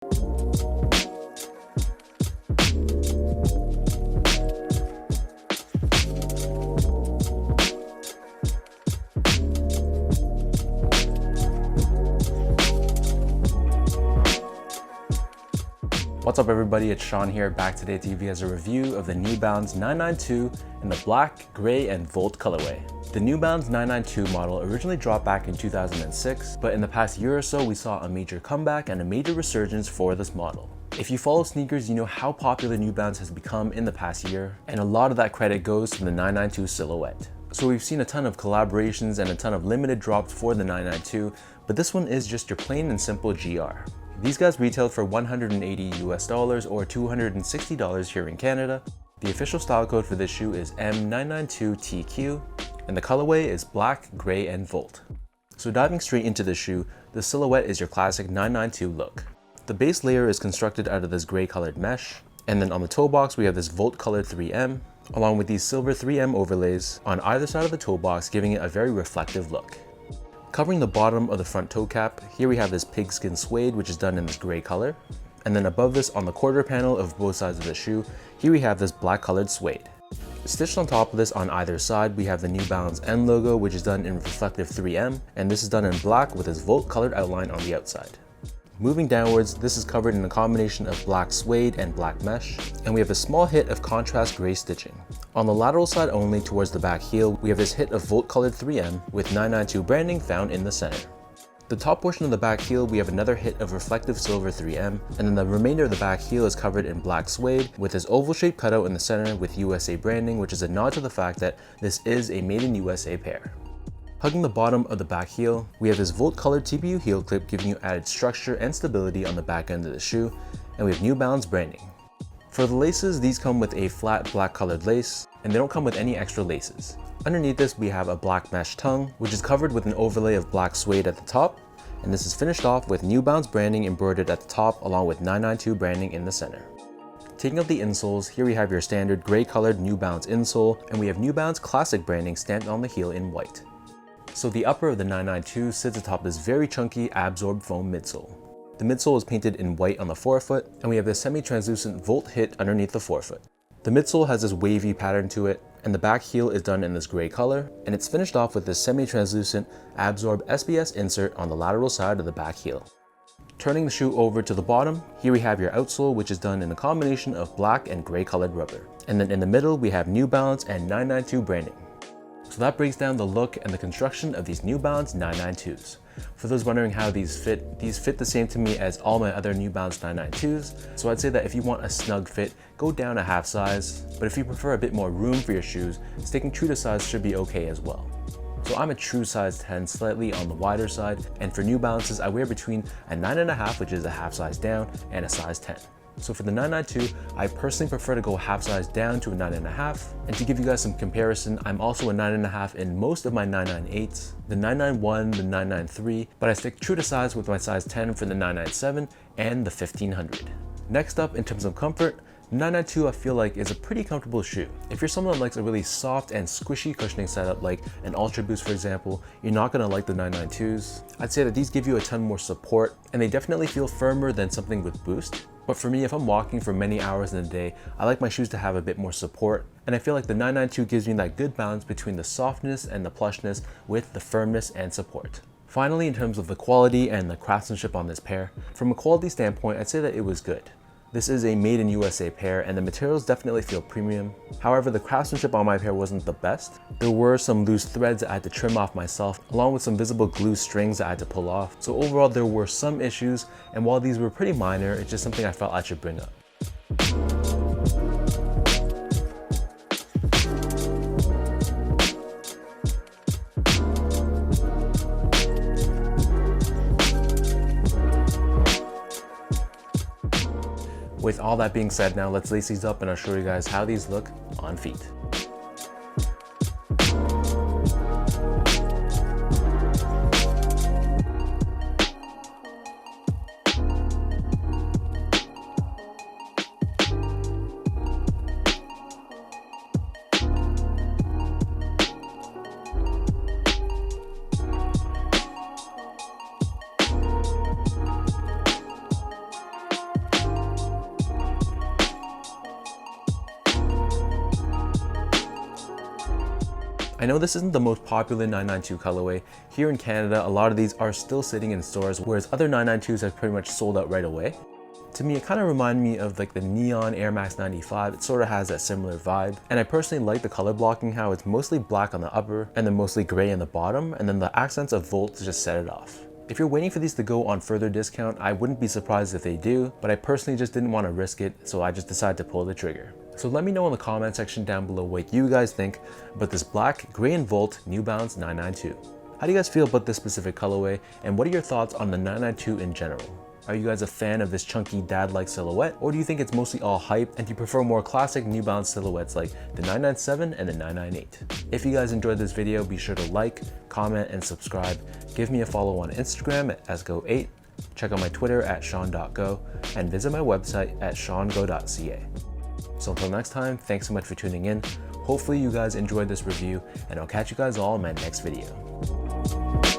What's up everybody, it's Sean here, back today to give you guys a review of the New Balance 992 in the black, gray, and Volt colorway. The New Balance 992 model originally dropped back in 2006, but in the past year or so we saw a major comeback and a major resurgence for this model. If you follow sneakers, you know how popular New Balance has become in the past year, and a lot of that credit goes to the 992 silhouette. So we've seen a ton of collaborations and a ton of limited drops for the 992, but this one is just your plain and simple GR. These guys retailed for $180 US or $260 here in Canada. The official style code for this shoe is M992TQ, and the colorway is black, gray, and Volt. So diving straight into the shoe, the silhouette is your classic 992 look. The base layer is constructed out of this gray colored mesh, and then on the toe box we have this Volt colored 3M, along with these silver 3M overlays on either side of the toe box, giving it a very reflective look. Covering the bottom of the front toe cap, here we have this pigskin suede, which is done in this gray color. And then above this, on the quarter panel of both sides of the shoe, here we have this black colored suede. Stitched on top of this on either side, we have the New Balance N logo, which is done in reflective 3M, and this is done in black with this Volt colored outline on the outside. Moving downwards, this is covered in a combination of black suede and black mesh, and we have a small hit of contrast gray stitching. On the lateral side only, towards the back heel, we have this hit of Volt colored 3M with 992 branding found in the center. The top portion of the back heel, we have another hit of reflective silver 3M, and then the remainder of the back heel is covered in black suede with this oval shaped cutout in the center with USA branding, which is a nod to the fact that this is a made in USA pair. Hugging the bottom of the back heel, we have this Volt colored TPU heel clip giving you added structure and stability on the back end of the shoe, and we have New Balance branding. For the laces, these come with a flat black colored lace, and they don't come with any extra laces. Underneath this, we have a black mesh tongue, which is covered with an overlay of black suede at the top, and this is finished off with New Balance branding embroidered at the top along with 992 branding in the center. Taking out the insoles, here we have your standard gray colored New Balance insole, and we have New Balance classic branding stamped on the heel in white. So the upper of the 992 sits atop this very chunky absorbed foam midsole. The midsole is painted in white on the forefoot, and we have this semi-translucent Volt hit underneath the forefoot. The midsole has this wavy pattern to it, and the back heel is done in this gray color, and it's finished off with this semi-translucent absorbed SBS insert on the lateral side of the back heel. Turning the shoe over to the bottom, here we have your outsole, which is done in a combination of black and gray colored rubber. And then in the middle, we have New Balance and 992 branding. So that breaks down the look and the construction of these New Balance 992s. For those wondering how these fit the same to me as all my other New Balance 992s. So I'd say that if you want a snug fit, go down a half size, but if you prefer a bit more room for your shoes, sticking true to size should be okay as well. So I'm a true size 10, slightly on the wider side, and for New Balances, I wear between a 9.5, which is a half size down, and a size 10. So for the 992, I personally prefer to go half size down to a 9.5. And to give you guys some comparison, I'm also a 9.5 in most of my 998s, the 991, the 993, but I stick true to size with my size 10 for the 997 and the 1500. Next up, in terms of comfort, 992 I feel like is a pretty comfortable shoe. If you're someone that likes a really soft and squishy cushioning setup like an Ultra Boost for example, you're not gonna like the 992s. I'd say that these give you a ton more support, and they definitely feel firmer than something with Boost. But for me, if I'm walking for many hours in a day, I like my shoes to have a bit more support, and I feel like the 992 gives me that good balance between the softness and the plushness with the firmness and support. Finally, in terms of the quality and the craftsmanship on this pair, from a quality standpoint, I'd say that it was good. This is a made in USA pair and the materials definitely feel premium. However, the craftsmanship on my pair wasn't the best. There were some loose threads that I had to trim off myself, along with some visible glue strings that I had to pull off. So overall, there were some issues, and while these were pretty minor, it's just something I felt I should bring up. With all that being said, now let's lace these up and I'll show you guys how these look on feet. I know this isn't the most popular 992 colorway. Here in Canada, a lot of these are still sitting in stores, whereas other 992s have pretty much sold out right away. To me, it kind of reminded me of like the neon Air Max 95. It sort of has that similar vibe. And I personally like the color blocking, how it's mostly black on the upper and then mostly gray on the bottom, and then the accents of Volt to just set it off. If you're waiting for these to go on further discount, I wouldn't be surprised if they do, but I personally just didn't want to risk it, so I just decided to pull the trigger. So let me know in the comment section down below what you guys think about this black, gray and Volt New Balance 992. How do you guys feel about this specific colorway, and what are your thoughts on the 992 in general? Are you guys a fan of this chunky dad-like silhouette, or do you think it's mostly all hype and you prefer more classic New Balance silhouettes like the 997 and the 998? If you guys enjoyed this video, be sure to like, comment, and subscribe. Give me a follow on Instagram at asgo8, check out my Twitter at sean.go, and visit my website at seango.ca. So until next time, thanks so much for tuning in. Hopefully you guys enjoyed this review, and I'll catch you guys all in my next video.